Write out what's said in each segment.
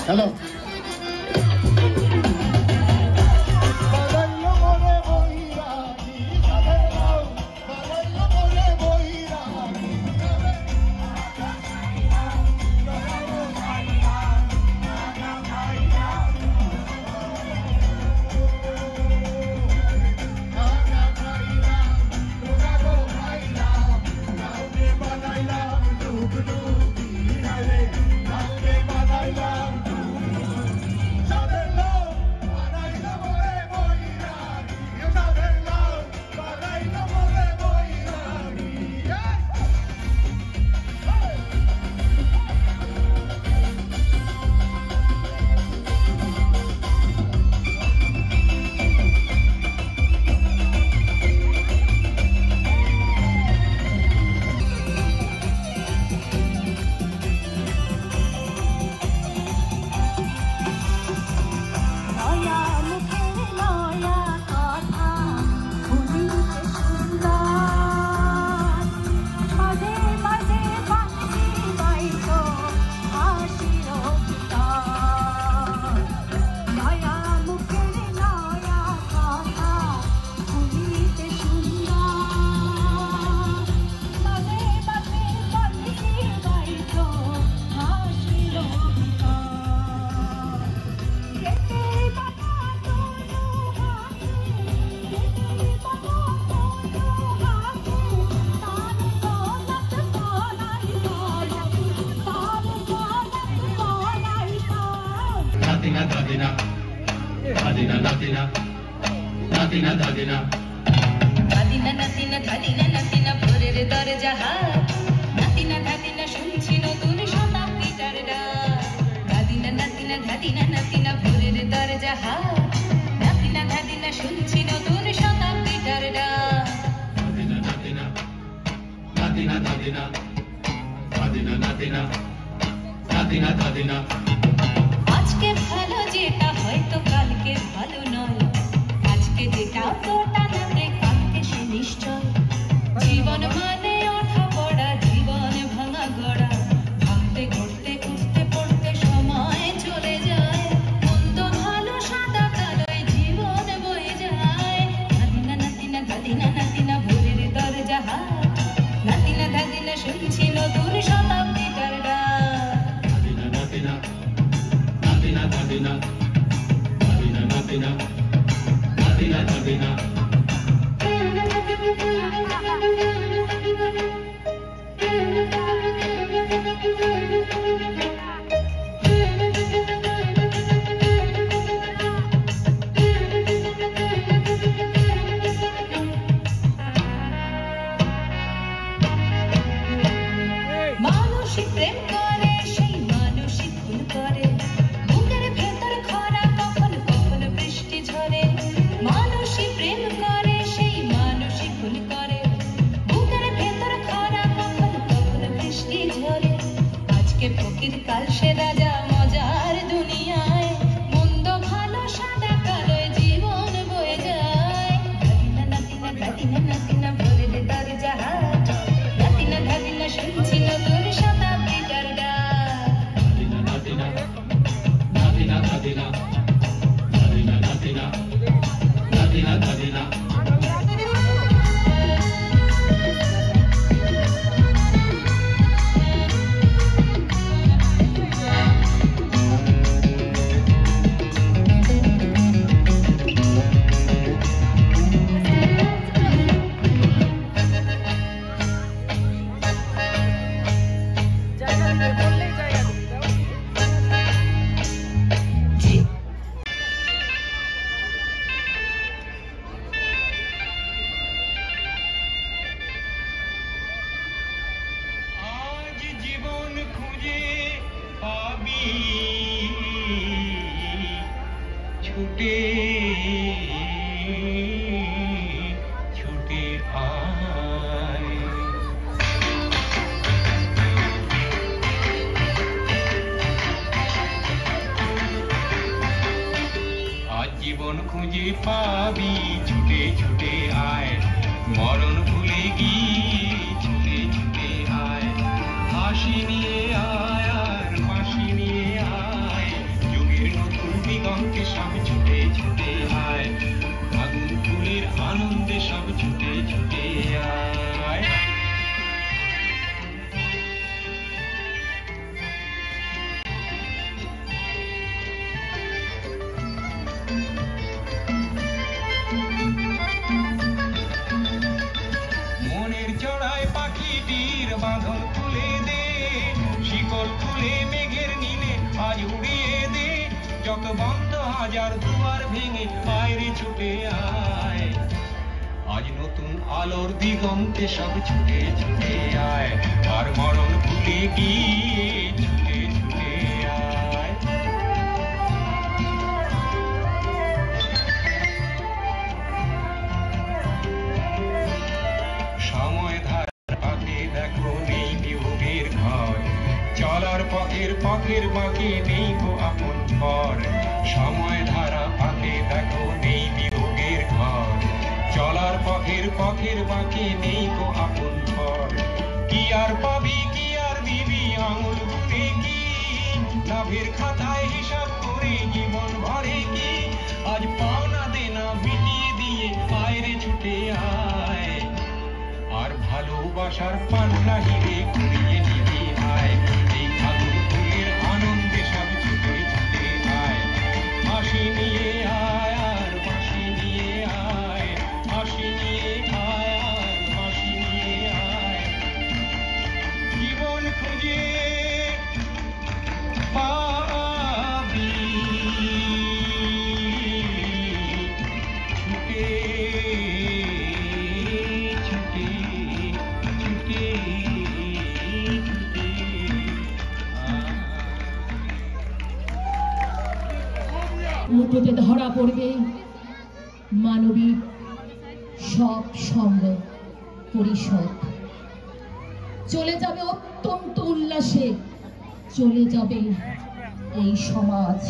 Hello আজকে ভালো যেটা হয়তো কালকে ভালো নয়, আজকে যেটা তোটা নাতে কালকে সে নিশ্চয়। জীবন মানে ওঠা পড়া, জীবন ভাঙা গড়া, ভাঙতে গড়তে খুঁজতে পড়তে সময় চলে যায়। মন্দ ভালো সাদা কালোয় জীবন বয়ে যায়। নাতিনা নাতিনা ধাদিনা নাতিনা ভোরের দরজা হাত, নাতিনা ধাদিনা শুনছি নতুন শতাব্দীটার ডাক। Natina, Natina, Natina, Natina, Natina, Natina, Natina. মানুষই প্রেম করে, সেই মানুষই খুন করে, বুকের ভেতর খরা কখন কখন বৃষ্টি ঝরে। মানুষই প্রেম করে, সেই মানুষই খুন করে, বুকের ভেতর খরা কখন কখন বৃষ্টি ঝরে। আজকে ফকির কাল সে রাজা মজার দুনিয়ায়, মন্দ ভালো সাদা কালোয় জীবন বয়ে যায়। নাতিনা নাতিনা নাতিনা নাতিনা ভোরের দরজা হাত, নাতিনা নাতিনা শুনছি নতুন শতাব্দীটার ডাক। Natina, Natina, Natina, Natina, Natina, Natina, Natina. ছুটে ছুটে আয়। আজ জীবন খুঁজে পাবি, ছুটে ছুটে আয়। মরণ ভুলে গিয়ে ছুটে ছুটে আয়। হাসি নিয়ে আয় আর হাসি নিয়ে আয়, খুলে মেঘের নীলে আজ উড়িয়ে দে যত বন্ধ হাজার দুয়ার ভেঙে আয় রে ছুটে আয় আজ নতুন আলোর দিগন্তে সব ছুটে ছুটে আয় আর মরণ ভুলে গিয়ে ছুটে ছুটে আয় সময় ধার পাতে দেখো নেই বিয়োগের ঘর চলার পথের বাঁকে নেই গো আপন ঘর সময় ধারা পাতে দেখো নেই বিয়োগের ঘর চলার পথের বাঁকে নেই গো আপন ঘর কি আর পাবি কি আর দিবি আঙুল গুনে কি নাভের খাতায় হিসাব করে জীবন ভরে কি আজ পাওনা দেনা মিটিয়ে দিয়ে আয় রে ছুটে আয় আর ভালোবাসার পান্না হিরে কুড়িয়ে নিয়ে আয় এই ফাগুন ফুলের আনন্দে সব ছুটে ছুটে আয় হাসি নিয়ে আয় আর বাঁশি নিয়ে আয় হাসি নিয়ে আয় আর বাঁশি নিয়ে আয় জীবন খুঁজে পাবি ছুটে ছুটে ছুটে ছুটে মুঠোতে ধরা পড়বে মানবিক সব সঙ্গ পরিষদ চলে যাবে অত্যন্ত উল্লাসে চলে যাবে এই সমাজ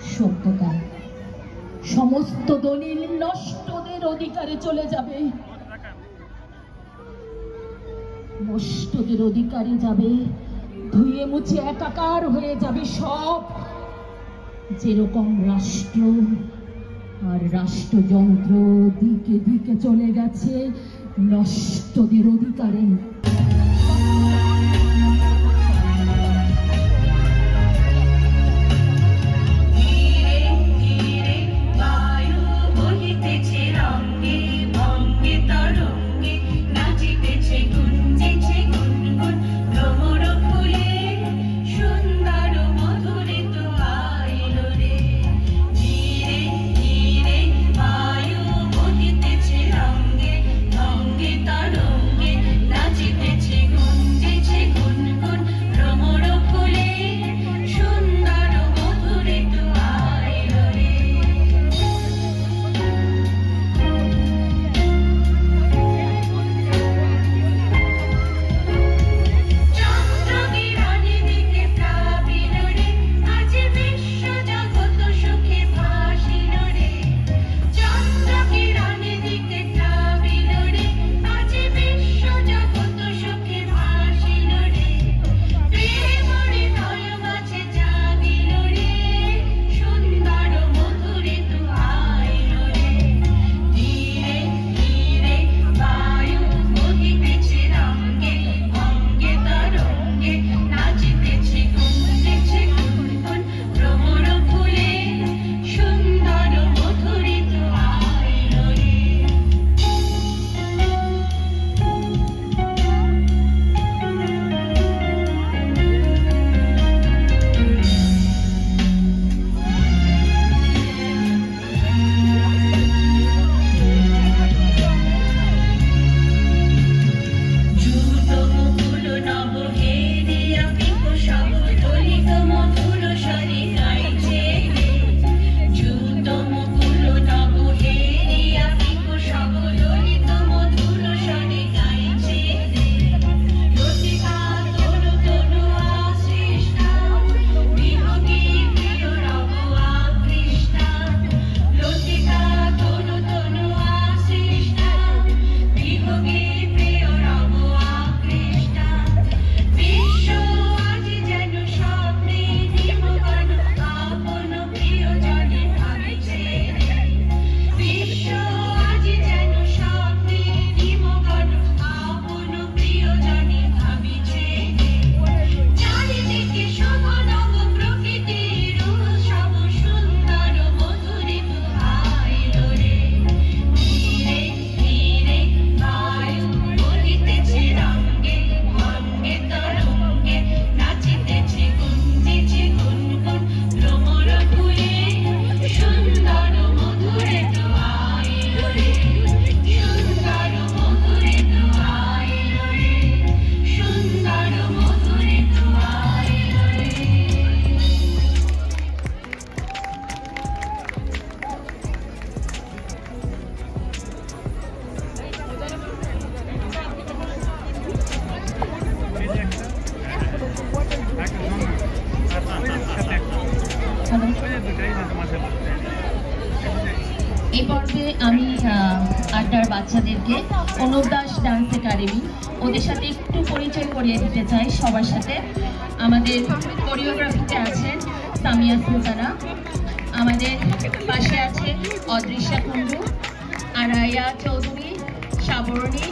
সভ্যতা সমস্ত দলিল নষ্টদের অধিকারে চলে যাবে নষ্টদের অধিকারে যাবে ধুয়ে মুছে একাকার হয়ে যাবে সব যেরকম রাষ্ট্র আর রাষ্ট্রযন্ত্র দিকে দিকে চলে গেছে নষ্টদের অধিকারে নাচিতে বাচ্চাদেরকে অনুপ দাস ডান্স একাডেমি, ওদের সাথে একটু পরিচয় করিয়ে দিতে চাই সবার সাথে। আমাদের কোরিওগ্রাফিতে আছেন সামিয়া সুলতানা, আমাদের পাশে আছে অদৃশ্যা কুন্ডু, আরাইয়া চৌধুরী, সাবরণী,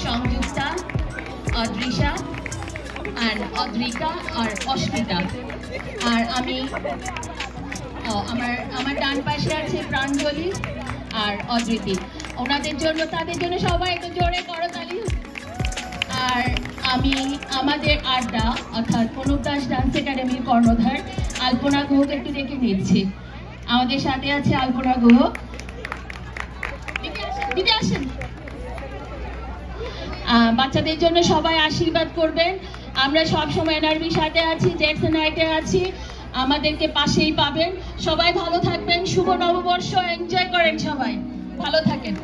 সংযুক্তা, অদৃশ্যা আর অদ্রিকা আর অস্মিতা। আর আমি আমার ডান পাশে আছে প্রাঞ্জলি আর অদ্রিতি। ওনাদের জন্য, তাদের জন্য সবাই একটু জোরে করতালি। আর আমি আমাদের আড্ডা অর্থাৎ অনুপ দাস ডান্স একাডেমির কর্ণধার আলপনা গুহকে একটু দেখে নিচ্ছি। আমাদের সাথে আছে আলপনা গুহ, দিদি আসেন। বাচ্চাদের জন্য সবাই আশীর্বাদ করবেন। আমরা সবসময় এনআরবির সাথে আছি, জ্যাকসন নাইটে আছি, আমাদেরকে পাশেই পাবেন। সবাই ভালো থাকবেন, শুভ নববর্ষ, এনজয় করেন, সবাই ভালো থাকেন।